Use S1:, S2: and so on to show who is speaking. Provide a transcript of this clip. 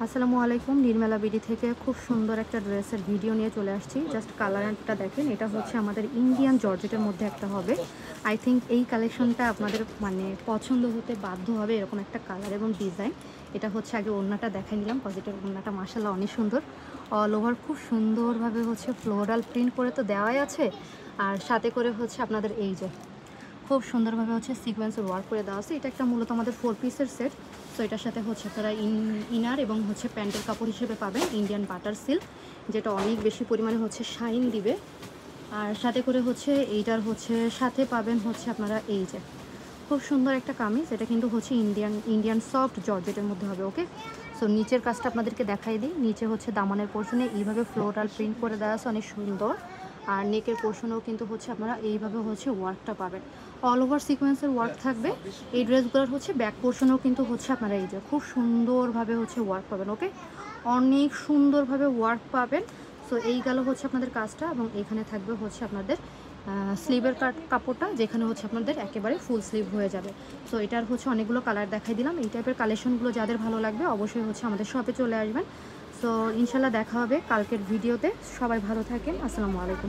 S1: আসসালামু আলাইকুম। নির্মলা বিডি থেকে খুব সুন্দর একটা ড্রেসের ভিডিও নিয়ে চলে আসছি। জাস্ট কালারটা দেখেন, এটা হচ্ছে আমাদের ইন্ডিয়ান জর্জেটের মধ্যে একটা হবে। আই থিঙ্ক এই কালেকশনটা আপনাদের মানে পছন্দ হতে বাধ্য হবে, এরকম একটা কালার এবং ডিজাইন। এটা হচ্ছে আগে ওড়নাটা দেখাই নিলাম। পজিটিভ ওড়নাটা মাশাআল্লাহ অনেক সুন্দর, অল ওভার খুব সুন্দরভাবে হচ্ছে ফ্লোরাল প্রিন্ট করে তো দেওয়াই আছে, আর সাথে করে হচ্ছে আপনাদের এই যে খুব সুন্দরভাবে হচ্ছে সিকোয়েন্সের ওয়ার্ক করে দেওয়া আছে। এটা একটা মূলত আমাদের 4 পিসের সেট। সো এটার সাথে হচ্ছে আপনারা ইনার এবং হচ্ছে প্যান্টের কাপড় হিসেবে পাবেন ইন্ডিয়ান বাটার সিল্ক, যেটা অনেক বেশি পরিমাণে হচ্ছে শাইন দিবে। আর সাথে করে হচ্ছে এইটার হচ্ছে সাথে পাবেন হচ্ছে আপনারা এই যে খুব সুন্দর একটা কামিজ। এটা কিন্তু হচ্ছে ইন্ডিয়ান সফট জর্জেটের মধ্যে হবে। ওকে, সো নিচের কাজটা আপনাদেরকে দেখাই দিই। নিচে হচ্ছে দামানের পোর্শনে এইভাবে ফ্লোরাল প্রিন্ট করে দেওয়া আছে, অনেক সুন্দর। আর নেকের পোর্শনেও কিন্তু হচ্ছে আপনারা এইভাবে হচ্ছে ওয়ার্কটা পাবেন, অল ওভার সিকোয়েন্সের ওয়ার্ক থাকবে। এই ড্রেসগুলোর হচ্ছে ব্যাক পোর্শনেও কিন্তু হচ্ছে আপনারা এই যে খুব সুন্দরভাবে হচ্ছে ওয়ার্ক পাবেন। ওকে, অনেক সুন্দরভাবে ওয়ার্ক পাবেন। সো এই গেল হচ্ছে আপনাদের কাজটা, এবং এখানে থাকবে হচ্ছে আপনাদের স্লিভের কাপড়টা, যেখানে হচ্ছে আপনাদের একেবারে ফুল স্লিভ হয়ে যাবে। সো এটার হচ্ছে অনেকগুলো কালার দেখাই দিলাম। এই টাইপের কালেকশনগুলো যাদের ভালো লাগবে অবশ্যই হচ্ছে আমাদের শপে চলে আসবেন। সো ইনশাল্লাহ দেখা হবে কালকের ভিডিওতে। সবাই ভালো থাকেন। আসসালামু আলাইকুম।